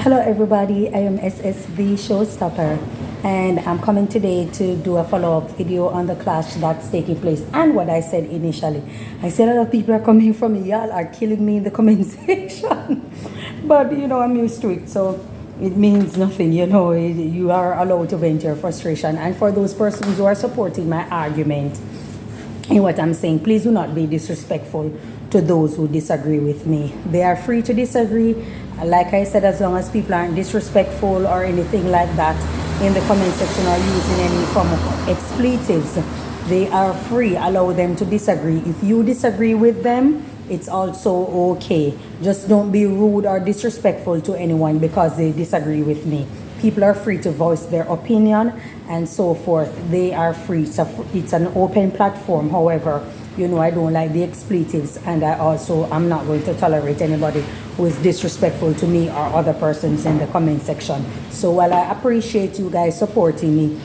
Hello everybody, I am SSB Showstopper and I'm coming today to do a follow-up video on the clash that's taking place and what I said initially. I said a lot of people are coming from me, y'all are killing me in the comment section. But I'm used to it, so it means nothing, you are allowed to vent your frustration. And for those persons who are supporting my argument in what I'm saying, please do not be disrespectful to those who disagree with me. They are free to disagree. Like I said, as long as people aren't disrespectful or anything like that in the comment section or using any form of expletives, they are free. Allow them to disagree. If you disagree with them, it's also okay. Just don't be rude or disrespectful to anyone because they disagree with me. People are free to voice their opinion and so forth. They are free. It's an open platform. However, I don't like the expletives, and I'm not going to tolerate anybody who is disrespectful to me or other persons in the comment section. So while I appreciate you guys supporting me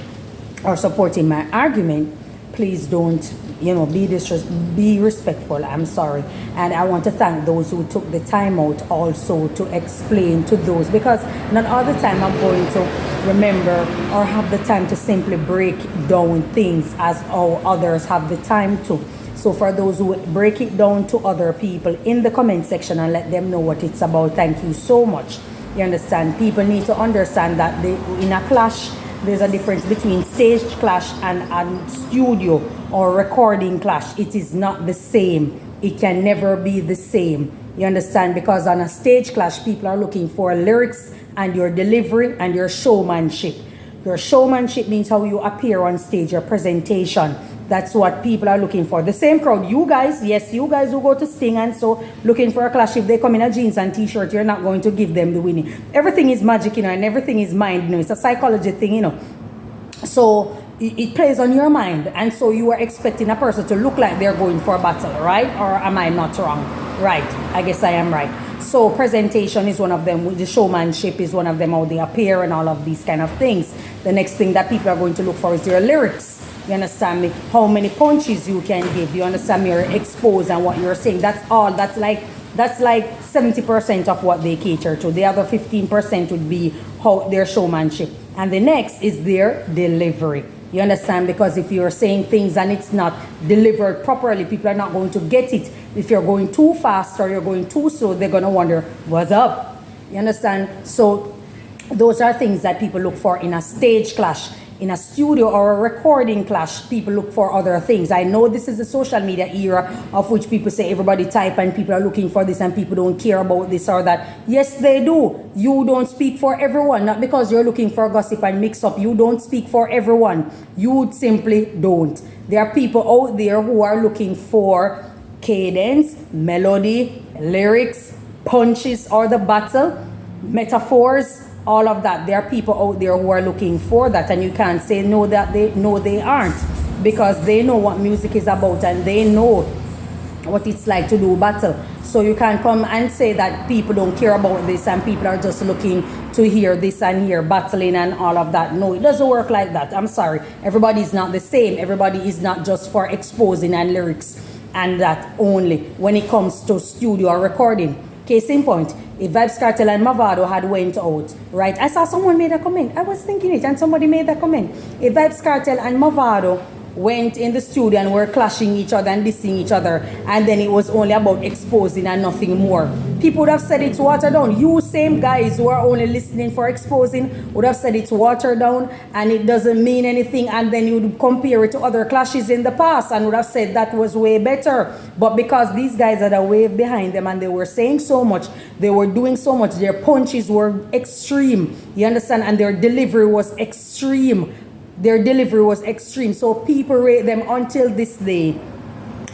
or supporting my argument, please don't, be respectful. I'm sorry. And I want to thank those who took the time out also to explain to those, because not all the time I'm going to remember or have the time to simply break down things as how others have the time to. So for those who break it down to other people in the comment section and let them know what it's about, thank you so much. You understand? People need to understand that in a clash, there's a difference between stage clash and a studio or recording clash. It is not the same. It can never be the same. You understand? Because on a stage clash, people are looking for lyrics and your delivery and your showmanship. Your showmanship means how you appear on stage, your presentation. That's what people are looking for. The same crowd, you guys, yes, you guys who go to Sting and so looking for a clash, if they come in a jeans and t-shirt, you're not going to give them the winning. Everything is magic, and everything is mind, It's a psychology thing, So it plays on your mind. And so you are expecting a person to look like they're going for a battle, right? Or am I not wrong? Right. I guess I am right. So presentation is one of them. The showmanship is one of them, how they appear and all of these kind of things. The next thing that people are going to look for is your lyrics. You understand me? How many punches you can give. You understand me? You're exposed and what you're saying. That's all. That's like 70% of what they cater to. The other 15% would be how their showmanship. And the next is their delivery. You understand? Because if you're saying things and it's not delivered properly, people are not going to get it. If you're going too fast or you're going too slow, they're going to wonder, what's up? You understand? So those are things that people look for in a stage clash. In a studio or a recording clash, people look for other things. I know this is the social media era of which people say everybody type and people are looking for this and people don't care about this or that. Yes, they do. You don't speak for everyone. Not because you're looking for gossip and mix up. You don't speak for everyone. You simply don't. There are people out there who are looking for cadence, melody, lyrics, punches or the battle, metaphors, all of that. There are people out there who are looking for that, and you can't say no that they aren't, because they know what music is about and they know what it's like to do battle. So you can't come and say that people don't care about this and people are just looking to hear this and hear battling and all of that. No, it doesn't work like that. I'm sorry. Everybody is not the same. Everybody is not just for exposing and lyrics and that only when it comes to studio or recording. Case in point, if Vybz Kartel and Mavado had went out, right? I saw someone made a comment. I was thinking it and somebody made a comment. If Vybz Kartel and Mavado went in the studio and were clashing each other and dissing each other, and then it was only about exposing and nothing more, people would have said it's watered down. You same guys who are only listening for exposing would have said it's watered down and it doesn't mean anything, and then you would compare it to other clashes in the past and would have said that was way better. But because these guys had a wave behind them and they were saying so much, they were doing so much, their punches were extreme, you understand, and their delivery was extreme. Their delivery was extreme. So people rate them until this day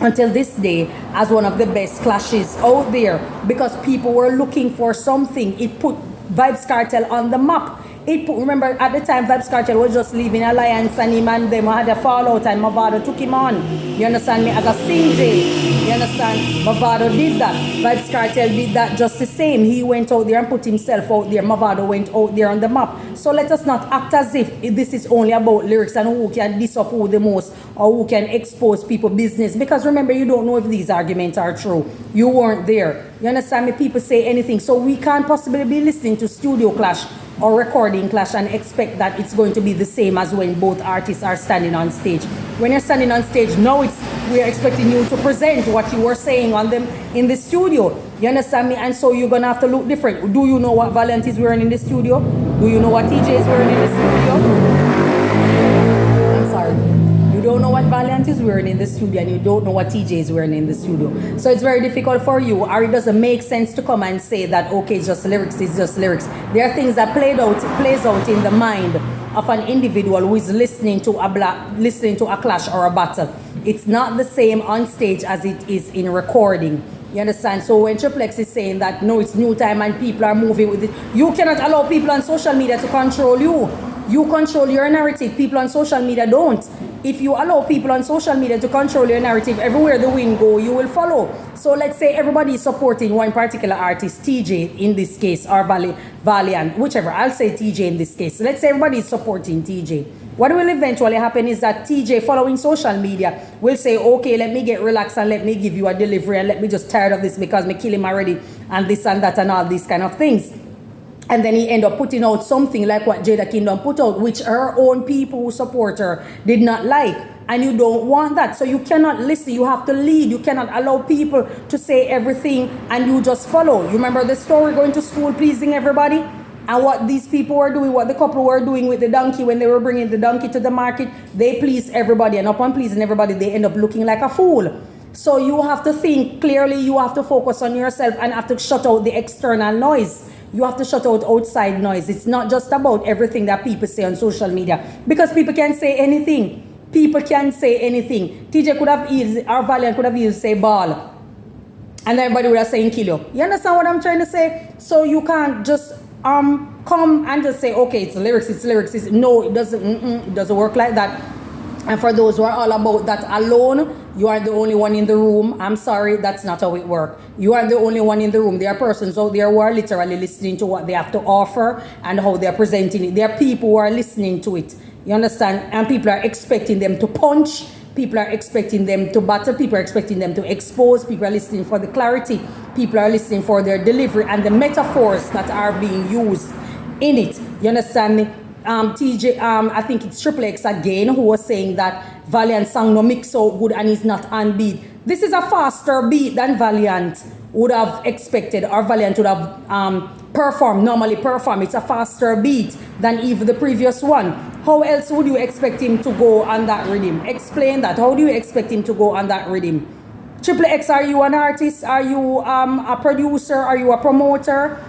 as one of the best clashes out there, because people were looking for something. It put Vybz Kartel on the map. Remember at the time Vybz Kartel was just leaving Alliance and him and them had a fallout and Mavado took him on. You understand me? As a Teejay. You understand? Mavado did that. Vybz Kartel did that just the same. He went out there and put himself out there. Mavado went out there on the map. So let us not act as if this is only about lyrics and who can diss up who the most or who can expose people business. Because remember, you don't know if these arguments are true. You weren't there. You understand me? People say anything. So we can't possibly be listening to studio clash or recording clash and expect that it's going to be the same as when both artists are standing on stage. When you're standing on stage, now we're expecting you to present what you were saying on them in the studio. You understand me? And so you're gonna have to look different. Do you know what Valiant is wearing in the studio? Do you know what Teejay is wearing in the studio? I'm sorry. You don't know what Valiant is wearing in the studio, and you don't know what Teejay is wearing in the studio. So it's very difficult for you, or it doesn't make sense to come and say that, okay, it's just lyrics, it's just lyrics. There are things that plays out in the mind of an individual who is listening to a clash or a battle. It's not the same on stage as it is in recording. You understand? So when Triple X is saying that, no, it's new time and people are moving with it, you cannot allow people on social media to control you. You control your narrative. People on social media don't. If you allow people on social media to control your narrative, everywhere the wind go, you will follow. So let's say everybody is supporting one particular artist, Teejay in this case, or Valiant, whichever. I'll say Teejay in this case. Let's say everybody is supporting Teejay. What will eventually happen is that Teejay, following social media, will say, okay, let me get relaxed and let me give you a delivery and let me just tired of this because me kill him already and this and that and all these kind of things. And then he end up putting out something like what Jada Kingdom put out, which her own people who support her did not like. And you don't want that. So you cannot listen. You have to lead. You cannot allow people to say everything and you just follow. You remember the story, going to school, pleasing everybody? And what these people were doing, what the couple were doing with the donkey when they were bringing the donkey to the market, they pleased everybody. And upon pleasing everybody, they end up looking like a fool. So you have to think clearly. You have to focus on yourself and have to shut out the external noise. You have to shut out outside noise. It's not just about everything that people say on social media. Because people can say anything. People can say anything. Teejay could have easily, or Valiant could have easily say ball. And everybody would have saying kill you. You understand what I'm trying to say? So you can't just come and just say, okay, it's lyrics, it's lyrics. No, it doesn't work like that. And for those who are all about that alone, you are the only one in the room. I'm sorry, that's not how it works. You are the only one in the room. There are persons out there who are literally listening to what they have to offer and how they're presenting it. There are people who are listening to it. You understand? And people are expecting them to punch. People are expecting them to battle. People are expecting them to expose. People are listening for the clarity. People are listening for their delivery and the metaphors that are being used in it. You understand me? Teejay, I think it's Triple X again, who was saying that Valiant song no mix so good and is not on beat. This is a faster beat than Valiant would have expected, or Valiant would have normally perform. It's a faster beat than even the previous one. How else would you expect him to go on that rhythm? Explain that. How do you expect him to go on that rhythm? Triple X, are you an artist? Are you a producer? Are you a promoter?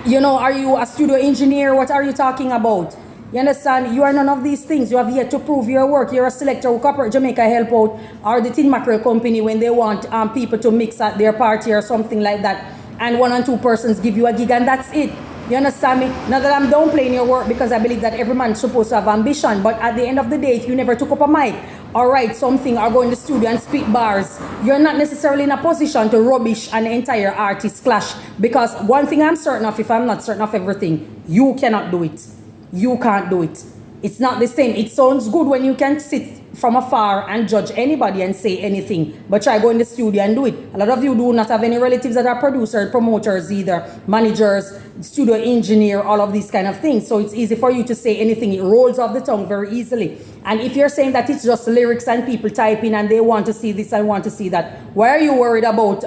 You know, are you a studio engineer? What are you talking about? You understand? You are none of these things. You have yet to prove your work. You're a selector who corporate Jamaica help out, or the Tin Mackerel company when they want people to mix at their party or something like that, and 1 or 2 persons give you a gig and that's it. You understand me? Not that I'm downplaying your work, because I believe that every man is supposed to have ambition, but at the end of the day, if you never took up a mic or write something or go in the studio and speak bars, you're not necessarily in a position to rubbish an entire artist clash. Because one thing I'm certain of, if I'm not certain of everything, you cannot do it. You can't do it. It's not the same. It sounds good when you can sit from afar and judge anybody and say anything, but try go in the studio and do it. A lot of you do not have any relatives that are producers, promoters either, managers, studio engineer, all of these kind of things. So it's easy for you to say anything. It rolls off the tongue very easily. And if you're saying that it's just lyrics and people type in and they want to see this and want to see that, why are you worried about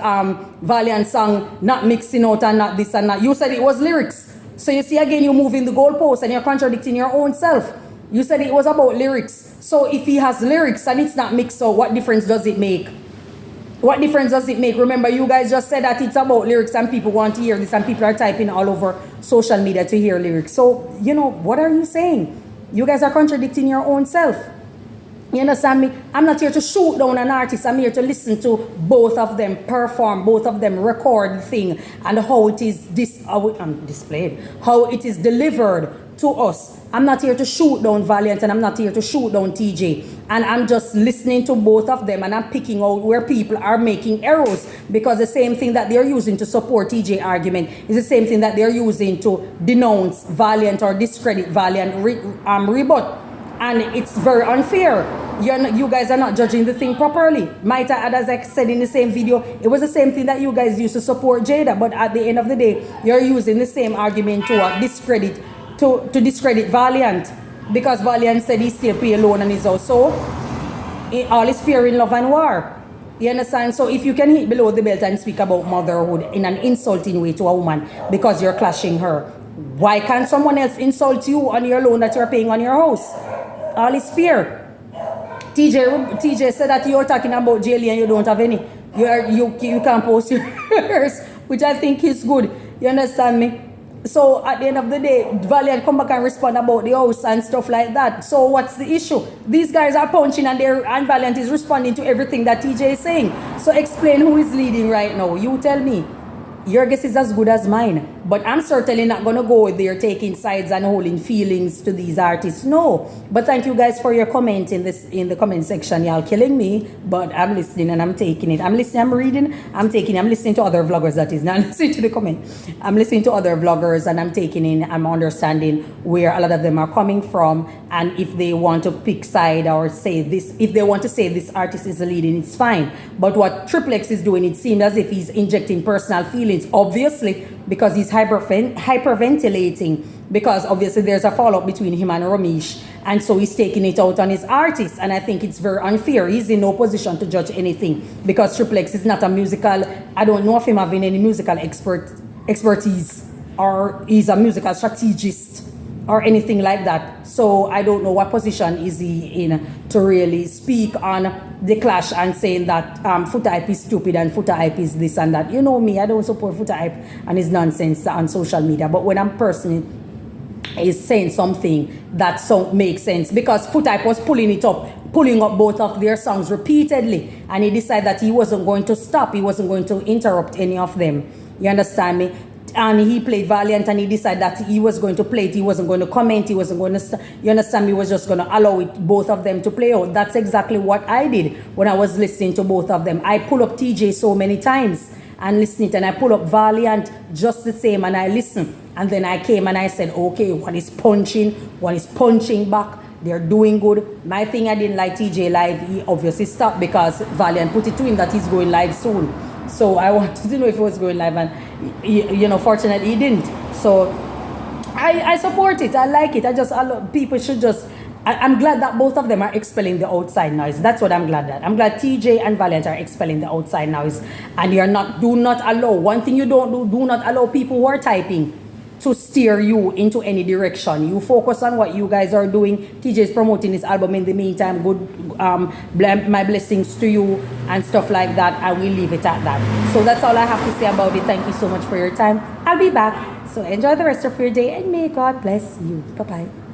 Valiant song not mixing out and not this and that? You said it was lyrics. So you see again, you're moving the goalpost and you're contradicting your own self. You said it was about lyrics. So if he has lyrics and it's not mixed out, what difference does it make? What difference does it make? Remember, you guys just said that it's about lyrics and people want to hear this and people are typing all over social media to hear lyrics. So, you know, what are you saying? You guys are contradicting your own self. You understand me? I'm not here to shoot down an artist. I'm here to listen to both of them perform, both of them record the thing and how it is displayed, how it is delivered to us. I'm not here to shoot down Valiant and I'm not here to shoot down Teejay. And I'm just listening to both of them and I'm picking out where people are making errors, because the same thing that they're using to support Teejay argument is the same thing that they're using to denounce Valiant or discredit Valiant rebut. And it's very unfair. you guys are not judging the thing properly. Might I add, as I said in the same video, it was the same thing that you guys used to support Jada, but at the end of the day, you're using the same argument to discredit discredit Valiant, because Valiant said he still pay loan on his house. So all is fear in love and war. You understand? So if you can hit below the belt and speak about motherhood in an insulting way to a woman because you're clashing her, why can't someone else insult you on your loan that you're paying on your house? All is fear. TJ said that you're talking about jelly and you don't have any. You can't post yours, which I think is good. You understand me? So at the end of the day, Valiant come back and respond about the house and stuff like that. So what's the issue? These guys are punching and Valiant is responding to everything that TJ is saying. So explain who is leading right now. You tell me. Your guess is as good as mine. But I'm certainly not going to go there taking sides and holding feelings to these artists. No. But thank you guys for your comment in the comment section. Y'all killing me. But I'm listening and I'm taking it. I'm listening, I'm reading, I'm taking, I'm listening to other vloggers, that is. Not listening to the comment. I'm listening to other vloggers and I'm taking in, I'm understanding where a lot of them are coming from. And if they want to pick side or say this, if they want to say this artist is the leading, it's fine. But what Triple X is doing, it seems as if he's injecting personal feelings, obviously, because he's hyperventilating, because obviously there's a fallout between him and Ramesh, and so he's taking it out on his artist, and I think it's very unfair. He's in no position to judge anything, because Triple X is not a musical, I don't know of him having any musical expertise, or he's a musical strategist or anything like that. So I don't know what position is he in to really speak on the clash and saying that Foota Hype is stupid and Foota Hype is this and that. You know me, I don't support Foota Hype and his nonsense on social media. But when I'm personally is saying something that makes sense, because Foota Hype was pulling up both of their songs repeatedly, and he decided that he wasn't going to stop, he wasn't going to interrupt any of them. You understand me? And he played Valiant and he decided that he was going to play it, he wasn't going to comment, he wasn't going to, you understand, he was just going to allow both of them to play out. That's exactly what I did when I was listening to both of them. I pull up Teejay so many times and listen it, and I pull up Valiant just the same, and I listen. And then I came and I said, okay, one is punching back, they're doing good. My thing, I didn't like Teejay live, he obviously stopped because Valiant put it to him that he's going live soon. So I wanted to know if he was going live, and you know, fortunately he didn't. So I support it, I like it. People should just, I'm glad that both of them are expelling the outside noise. That's what I'm glad at. I'm glad Teejay and Valiant are expelling the outside noise. And do not allow, one thing you don't do not allow people who are typing to steer you into any direction. You focus on what you guys are doing. TJ is promoting his album in the meantime. Good, my blessings to you and stuff like that. I will leave it at that. So that's all I have to say about it. Thank you so much for your time. I'll be back. So enjoy the rest of your day and may God bless you. Bye-bye.